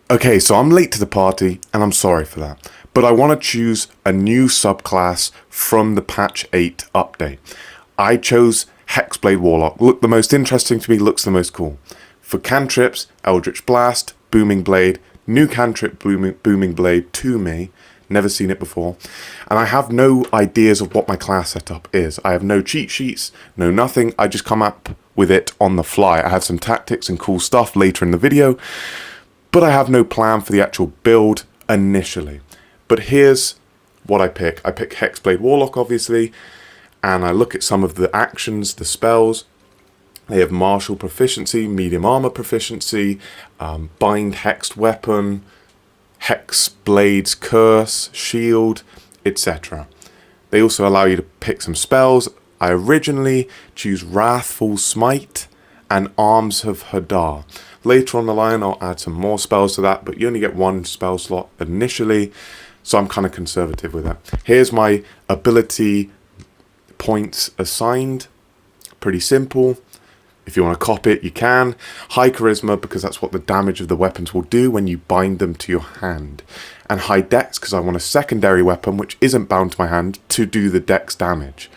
Okay, so I'm late to the party, and I'm sorry for that. But I want to choose a new subclass from the patch 8 update. I chose HEXBLADE Warlock. Looked the most interesting to me, looks the most cool. For cantrips, Eldritch Blast, Booming Blade, new cantrip Booming Blade to me. Never seen it before. And I have no ideas of what my class setup is. I have no cheat sheets, no nothing. I just come up with it on the fly. I have some tactics and cool stuff later in the video, but I have no plan for the actual build initially. But here's what I pick. I pick HEXBLADE Warlock, obviously, and I look at some of the actions, the spells. They have martial proficiency, medium armor proficiency, bind hexed weapon, HEXBLADE's curse, shield, etc. They also allow you to pick some spells. I originally choose Wrathful Smite and Arms of Hadar. Later on the line I'll add some more spells to that, but you only get one spell slot initially, so I'm kind of conservative with that. Here's my ability points assigned. Pretty simple. If you want to copy it, you can. High charisma, because that's what the damage of the weapons will do when you bind them to your hand. And high dex, because I want a secondary weapon which isn't bound to my hand to do the dex damage.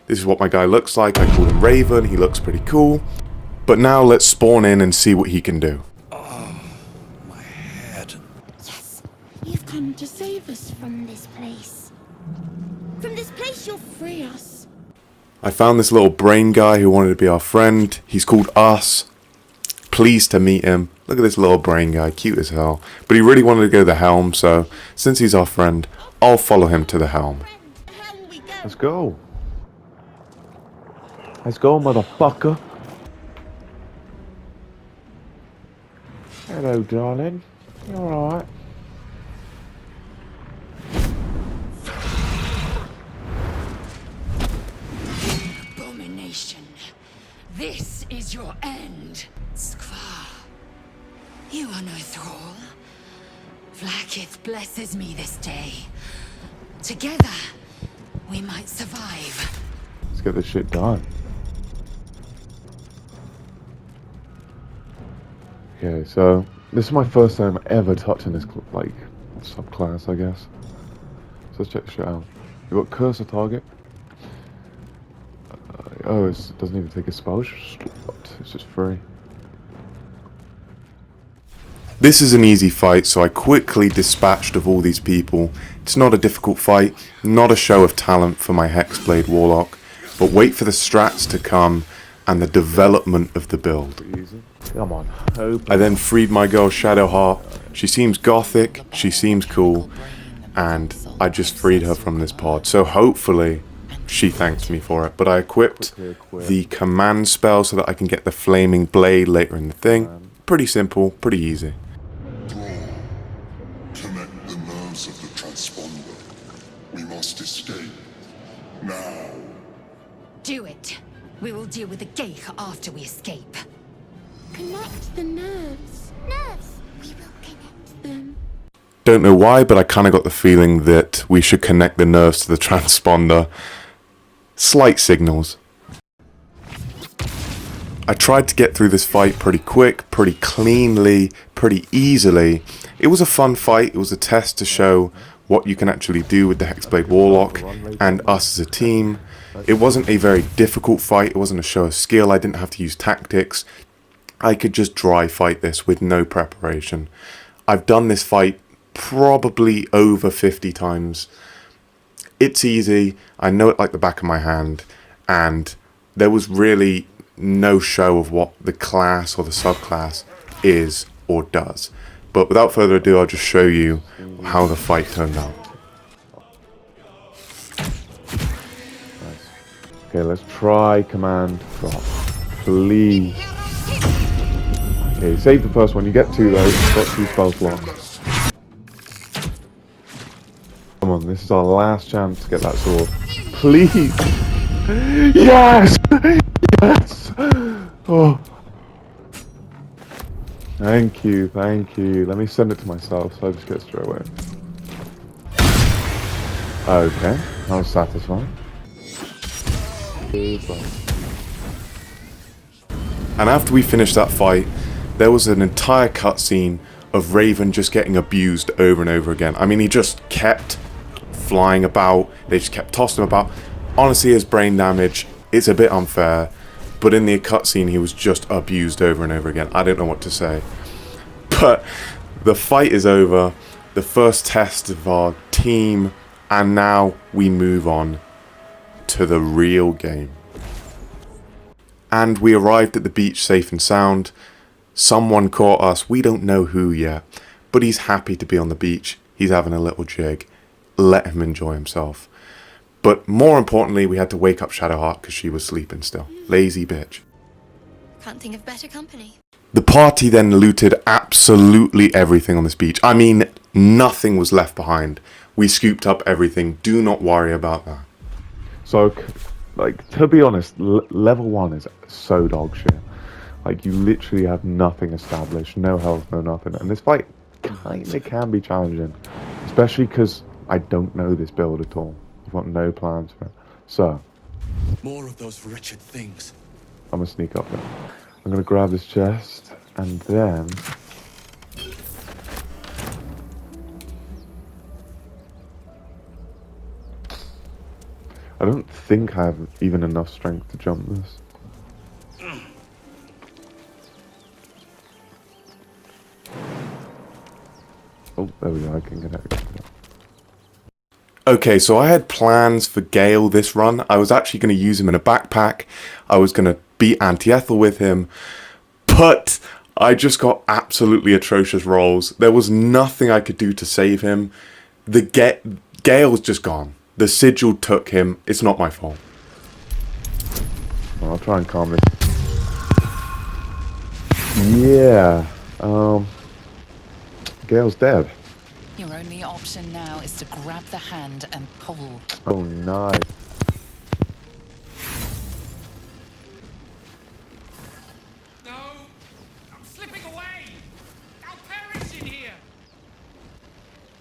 This is what my guy looks like. I call him Raven. He looks pretty cool. But now let's spawn in and see what he can do. Oh, my head. Yes, you've come to save us from this place. From this place you'll free us. I found this little brain guy who wanted to be our friend. He's called Us. Pleased to meet him. Look at this little brain guy, cute as hell. But he really wanted to go to the helm, so since he's our friend, I'll follow him to the helm. Let's go. Let's go, motherfucker. Hello, darling. You alright? Abomination. This is your end. Skvar. You are no thrall. Vlaakith blesses me this day. Together, we might survive. Let's get this shit done. Okay, so this is my first time ever touching this like subclass, I guess. So let's check this shit out. You got cursor target. Oh, it doesn't even take a spell. It's just free. This is an easy fight, so I quickly dispatched of all these people. It's not a difficult fight, not a show of talent for my HEXBLADE Warlock, but wait for the strats to come and the development of the build. Come on. I then freed my girl Shadowheart. She seems gothic, she seems cool, and I just freed her from this pod. So hopefully she thanks me for it. But I equipped the command spell so that I can get the flaming blade later in the thing. Pretty simple, pretty easy. Connect the nerves of the transponder. We must escape. Now. Do it. We will deal with the Geich after we escape. Connect the nerves. Nerves. We will connect them. Don't know why, but I kind of got the feeling that we should connect the nerves to the transponder. Slight signals. I tried to get through this fight pretty quick, pretty cleanly, pretty easily. It was a fun fight. It was a test to show what you can actually do with the HEXBLADE Warlock and us as a team. It wasn't a very difficult fight. It wasn't a show of skill. I didn't have to use tactics. I could just dry fight this with no preparation. I've done this fight probably over 50 times. It's easy. I know it like the back of my hand. And there was really no show of what the class or the subclass is or does. But without further ado, I'll just show you how the fight turned out. Okay, let's try command drop. Please. Okay, save the first one. You get two though. Got two spell slots. Come on, this is our last chance to get that sword. Please! Yes! Yes! Oh. Thank you, thank you. Let me send it to myself so I just get straight away. Okay, that was satisfying. And after we finished that fight, there was an entire cutscene of Raven just getting abused over and over again. I mean, he just kept flying about. They just kept tossing him about. Honestly, his brain damage is a bit unfair, but in the cutscene, he was just abused over and over again. I don't know what to say. But the fight is over, the first test of our team, and now we move on to the real game. And we arrived at the beach safe and sound. Someone caught us, we don't know who yet, but he's happy to be on the beach. He's having a little jig. Let him enjoy himself. But more importantly, we had to wake up Shadowheart because she was sleeping still. Lazy bitch. Can't think of better company. The party then looted absolutely everything on this beach. I mean, nothing was left behind. We scooped up everything. Do not worry about that. So, like, to be honest, level 1 is so dog shit. Like, you literally have nothing established, no health, no nothing. And this fight kinda can be challenging. Especially because I don't know this build at all. I've got no plans for it. So, More of those wretched things. I'm gonna sneak up there. I'm gonna grab this chest, and then... I don't think I have even enough strength to jump this. Oh, there we go, I can get it. Okay, so I had plans for Gale this run. I was actually going to use him in a backpack. I was going to beat Anti-Ethel with him. But I just got absolutely atrocious rolls. There was nothing I could do to save him. Gale's just gone. The sigil took him. It's not my fault. Well, I'll try and calm this. Yeah. Gale's dead. Your only option now is to grab the hand and pull. Oh, nice. No! I'm slipping away! I'll perish in here!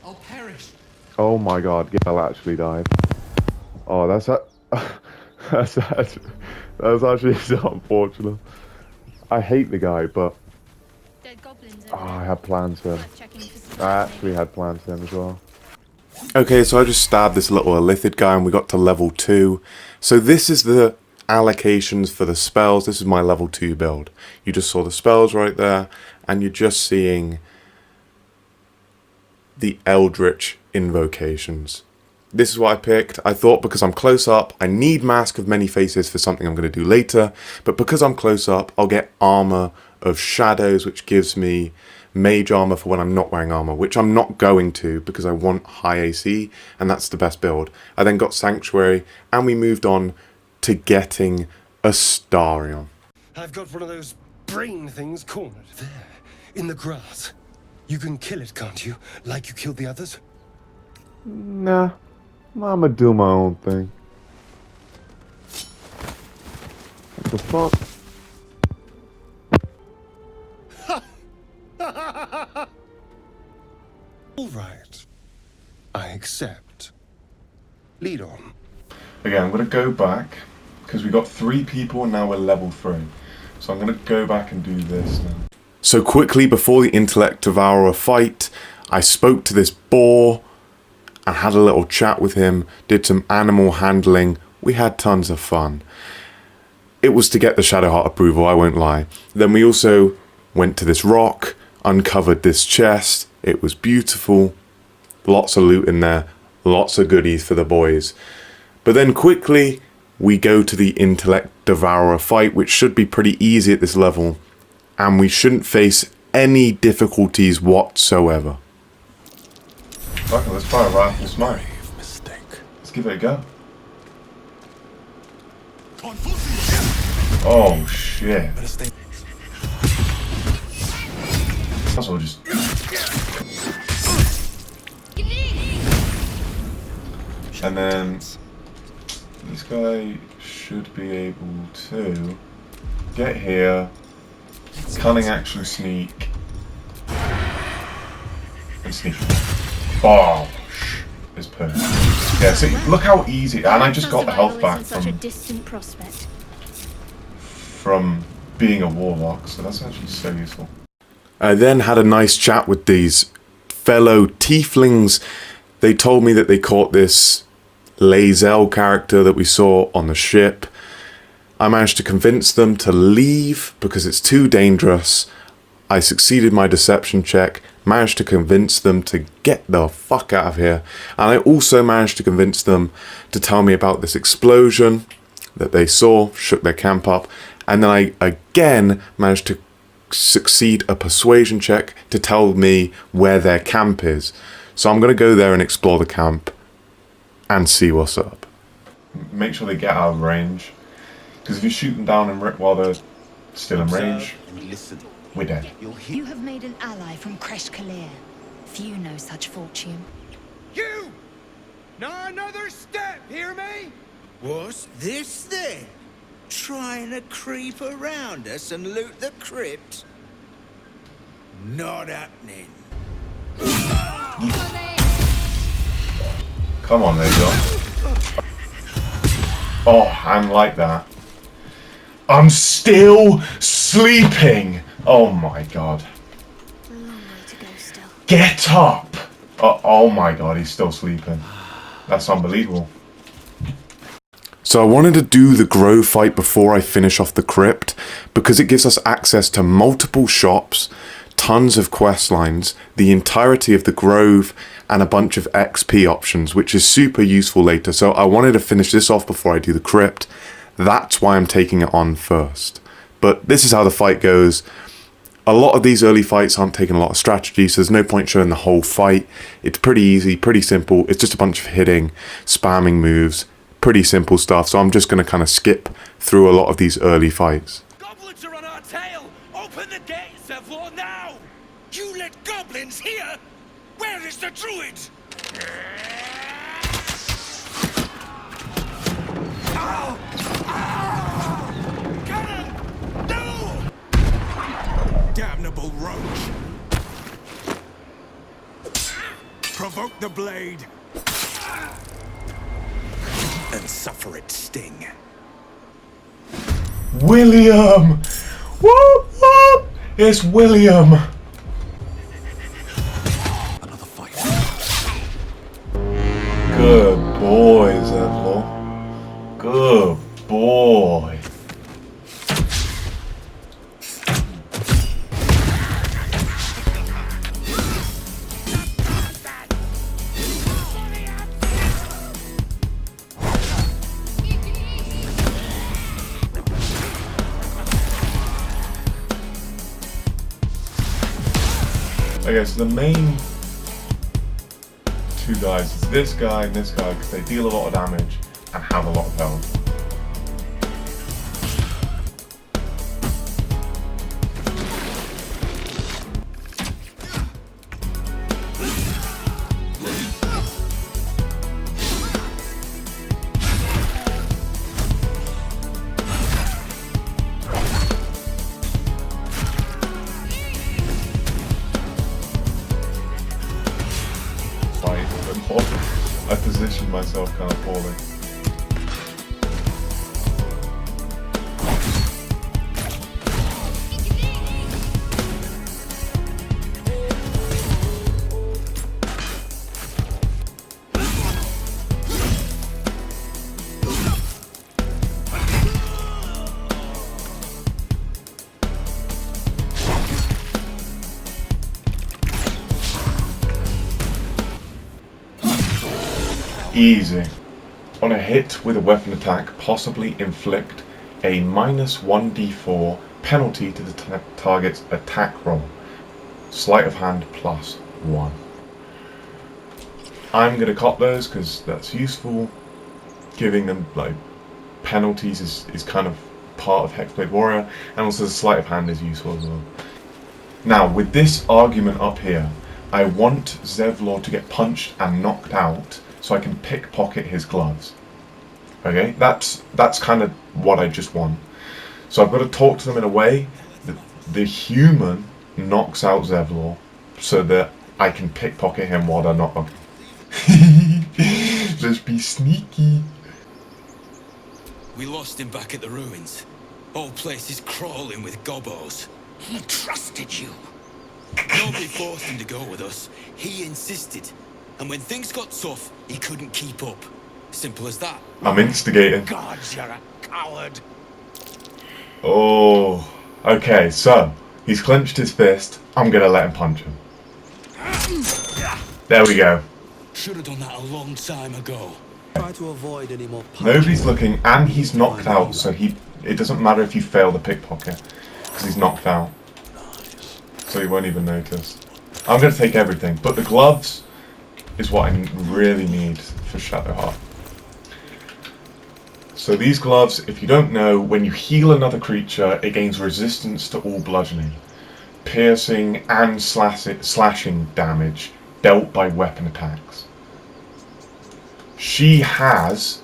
I'll perish. Oh my god, Gale actually died. Oh, that's actually so unfortunate. I hate the guy, but Dead goblins. I had plans for him. Worth checking for some I actually had plans for him as well. Okay, so I just stabbed this little Illithid guy and we got to level 2. So this is the allocations for the spells. This is my level 2 build. You just saw the spells right there, and you're just seeing the Eldritch invocations. This is what I picked. I thought because I'm close up, I need Mask of Many Faces for something I'm going to do later, but because I'm close up, I'll get Armor of Shadows, which gives me mage armor for when I'm not wearing armor, which I'm not going to because I want high AC, and that's the best build. I then got Sanctuary, and we moved on to getting Astarion. I've got one of those brain things cornered there, in the grass. You can kill it, can't you? Like you killed the others? Nah, I'ma do my own thing. What the fuck? All right. I accept. Lead on. Okay, I'm going to go back because we got 3 people and now we're level 3. So I'm going to go back and do this now. So quickly before the Intellect Devourer fight, I spoke to this boar and had a little chat with him, did some animal handling. We had tons of fun. It was to get the Shadowheart approval, I won't lie. Then we also went to this rock, uncovered this chest. It was beautiful. Lots of loot in there. Lots of goodies for the boys. But then quickly, we go to the Intellect Devourer fight, which should be pretty easy at this level. And we shouldn't face any difficulties whatsoever. Okay, let's try a rifle smoke. Mistake. Let's give it a go. Oh shit. Better stay. That's all just... And then this guy should be able to get here, cunning action sneak, and sneak. Oh, it's perfect. Yeah, so look how easy, and I just got the health back such a distant prospect. from being a warlock, so that's actually so useful. I then had a nice chat with these fellow tieflings. They told me that they caught this Lae'zel character that we saw on the ship. I managed to convince them to leave because it's too dangerous. I succeeded my deception check, managed to convince them to get the fuck out of here. And I also managed to convince them to tell me about this explosion that they saw, shook their camp up. And then I again managed to succeed a persuasion check to tell me where their camp is. So I'm going to go there and explore the camp and see what's up. Make sure they get out of range, because if you shoot them down while they're still in range, we're dead. You have made an ally from Kresh Kalir. Few know such fortune. You! Not another step, hear me? What's this then? Trying to creep around us and loot the crypt? Not happening. Come on, there you go. Oh, and like that. I'm still sleeping! Oh my god. A long way to go still. Get up! Oh my god, he's still sleeping. That's unbelievable. So I wanted to do the Grove fight before I finish off the crypt, because it gives us access to multiple shops, tons of quest lines, the entirety of the Grove, and a bunch of XP options, which is super useful later. So I wanted to finish this off before I do the crypt. That's why I'm taking it on first. But this is how the fight goes. A lot of these early fights aren't taking a lot of strategy, so there's no point showing the whole fight. It's pretty easy, pretty simple. It's just a bunch of hitting, spamming moves, pretty simple stuff. So I'm just going to kind of skip through a lot of these early fights. Goblins are on our tail! Open the gate, Zevlor, now! You let goblins here? Where is the druid? Ow! Ow! Cannon! No! Damnable roach! Provoke the blade and suffer its sting. William! Whoop, whoop! It's William! Another fight. Good boy, Zevlor. Good boy. Okay, so the main two guys is this guy and this guy, because they deal a lot of damage and have a lot of health. I positioned myself kind of poorly. Easy. On a hit with a weapon attack, possibly inflict a -1d4 penalty to the target's attack roll. Sleight of hand +1. I'm going to cop those because that's useful. Giving them like penalties is kind of part of Hexblade Warrior, and also the sleight of hand is useful as well. Now with this argument up here, I want Zevlor to get punched and knocked out so I can pickpocket his gloves. Okay, that's kind of what I just want. So I've got to talk to them in a way that the human knocks out Zevlor so that I can pickpocket him while they're not. Let's be sneaky. We lost him back at the ruins. Whole place is crawling with gobos. He trusted you. They forced him to go with us. He insisted. And when things got tough, he couldn't keep up. Simple as that. I'm instigating. God, you're a coward. Oh, okay, so he's clenched his fist. I'm gonna let him punch him. There we go. Should have done that a long time ago. Try to avoid any more Nobody's looking, and he's knocked out, so it doesn't matter if you fail the pickpocket, because he's knocked out. So he won't even notice. I'm gonna take everything, but the gloves is what I really need for Shadowheart. So these gloves, if you don't know, when you heal another creature, it gains resistance to all bludgeoning, piercing, and slashing damage dealt by weapon attacks. She has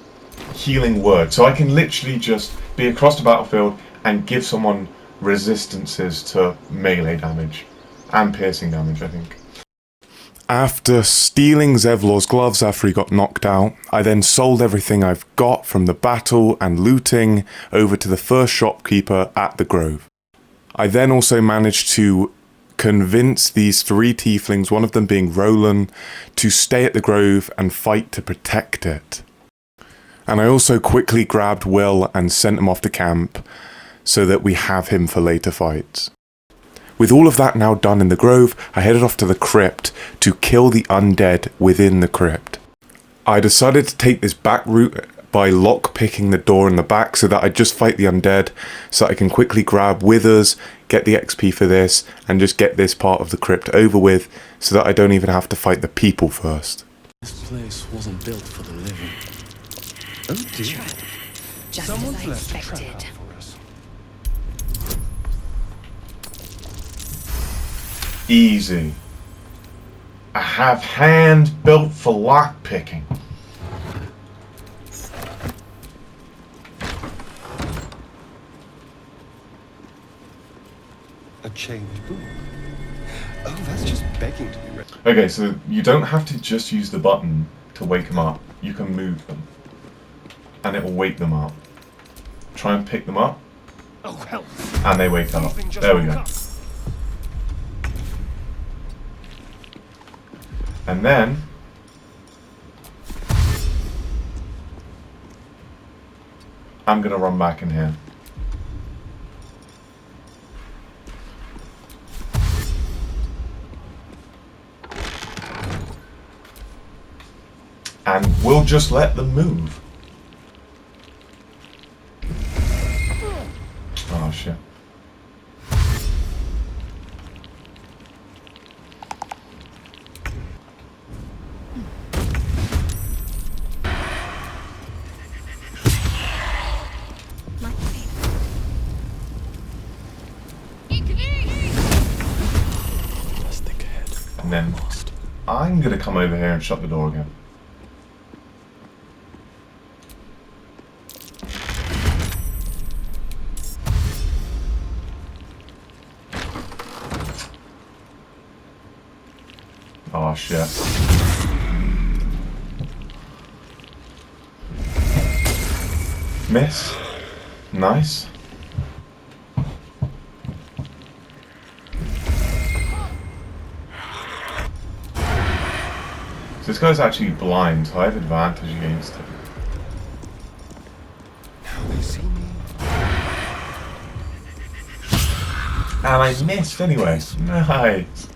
healing word, so I can literally just be across the battlefield and give someone resistances to melee damage and piercing damage, I think. After stealing Zevlor's gloves after he got knocked out, I then sold everything I've got from the battle and looting over to the first shopkeeper at the Grove. I then also managed to convince these 3 tieflings, one of them being Roland, to stay at the Grove and fight to protect it. And I also quickly grabbed Will and sent him off to camp so that we have him for later fights. With all of that now done in the Grove, I headed off to the crypt to kill the undead within the crypt. I decided to take this back route by lock-picking the door in the back so that I just fight the undead, so I can quickly grab withers, get the XP for this, and just get this part of the crypt over with, so that I don't even have to fight the people first. This place wasn't built for the living. Oh dear. Just Someone's as I left a trap expected. out for us. Easy. I have hands built for lock-picking. A chained book. Oh, that's just begging to be read. Okay, so you don't have to just use the button to wake them up. You can move them. And it will wake them up. Try and pick them up. Oh, hell. And they wake up. Something just There we woke go. up. And then I'm gonna run back in here. And we'll just let them move. Oh shit. Let's think ahead. And then I'm gonna come over here and shut the door again. Oh shit. Miss. Nice. So this guy's actually blind, so I have advantage against him. Now they see me. And I missed anyway. Nice.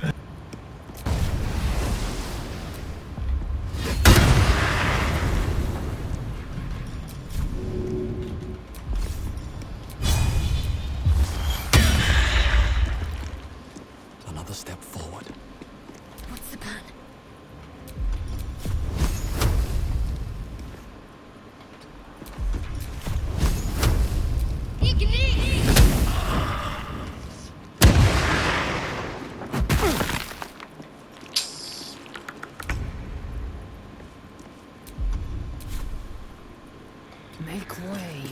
Another step forward. What's the plan? Make way.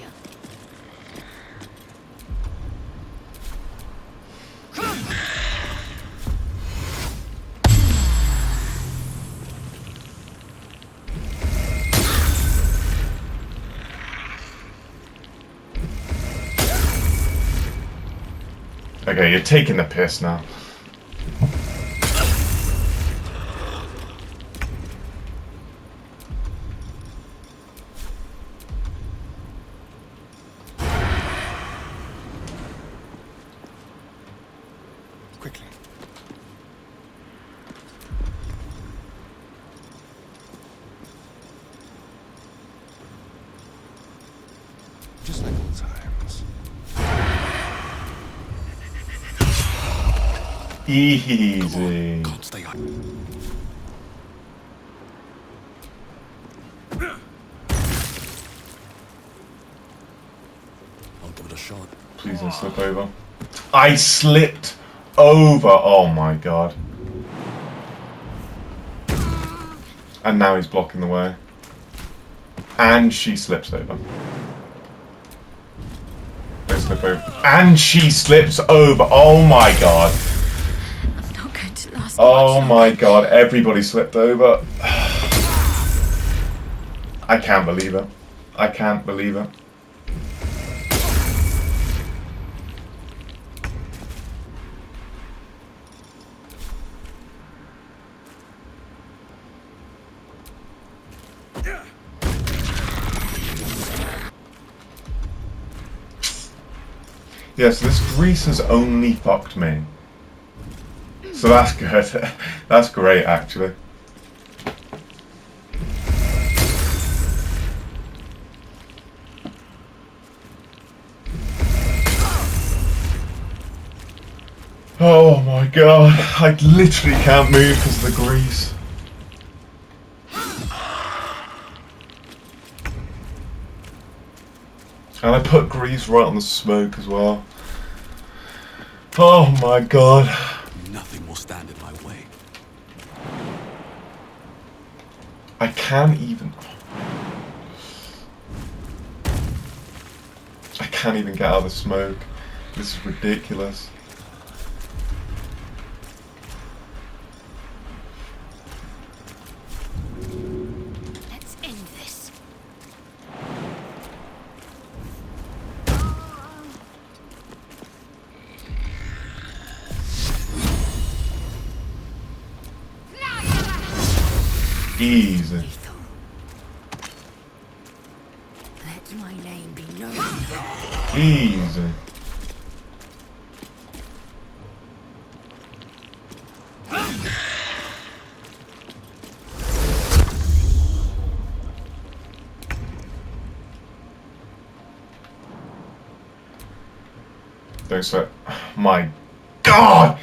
Okay, you're taking the piss now. quickly. Just like old times. Easy. Can't stay up. I'll give it a shot. Please don't slip over. I slipped over. Oh my god. And now he's blocking the way. And she slips over. Don't slip over. And she slips over. Oh my god. I'm not going to last Oh much my longer. god. Everybody slipped over. I can't believe it. I can't believe it. Yes, this grease has only fucked me. So that's good. That's great, actually. Oh my god. I literally can't move because of the grease. And I put grease right on the smoke as well. Oh my god. Nothing will stand in my way. I can't even... I can't even get out of the smoke. This is ridiculous. Let's end this. Easy. Let my name be known. Easy. Don't sweat. My god!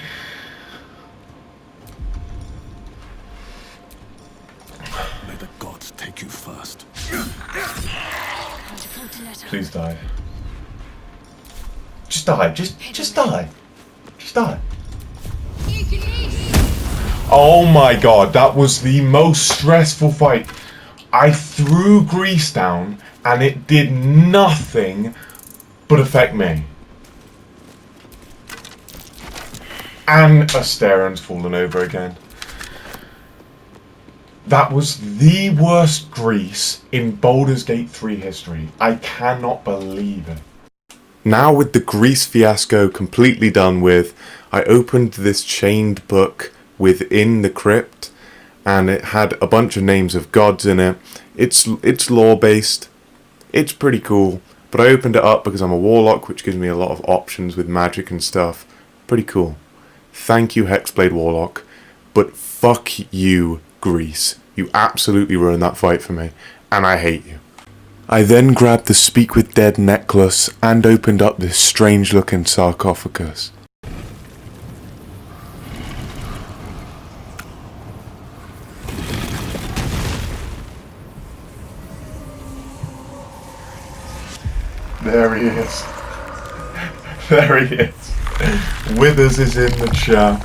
May the gods take you first. Please die. Just die. Just die. Just die. Oh my god, that was the most stressful fight. I threw grease down and it did nothing but affect me. And Asteron's fallen over again. That was the worst grease in Baldur's Gate 3 history. I cannot believe it. Now with the grease fiasco completely done with, I opened this chained book within the crypt and it had a bunch of names of gods in it. It's lore based. It's pretty cool. But I opened it up because I'm a warlock, which gives me a lot of options with magic and stuff. Pretty cool. Thank you, Hexblade Warlock. But fuck you, Grease. You absolutely ruined that fight for me. And I hate you. I then grabbed the Speak with Dead necklace and opened up this strange looking sarcophagus. There he is. There he is. Withers is in the chat.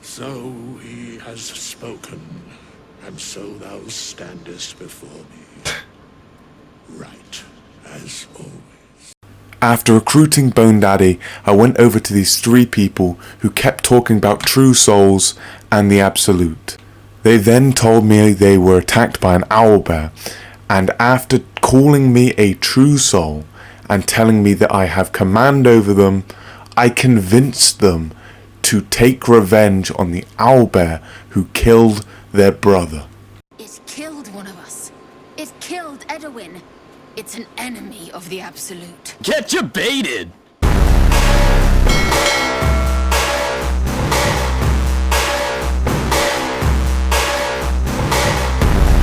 So he has spoken, and so thou standest before me. Right, as always. After recruiting Bone Daddy, I went over to these three people who kept talking about true souls and the Absolute. They then told me they were attacked by an owlbear, and after calling me a true soul and telling me that I have command over them, I convinced them to take revenge on the owlbear who killed their brother. It killed Edwin. It's an enemy of the Absolute. Get you baited!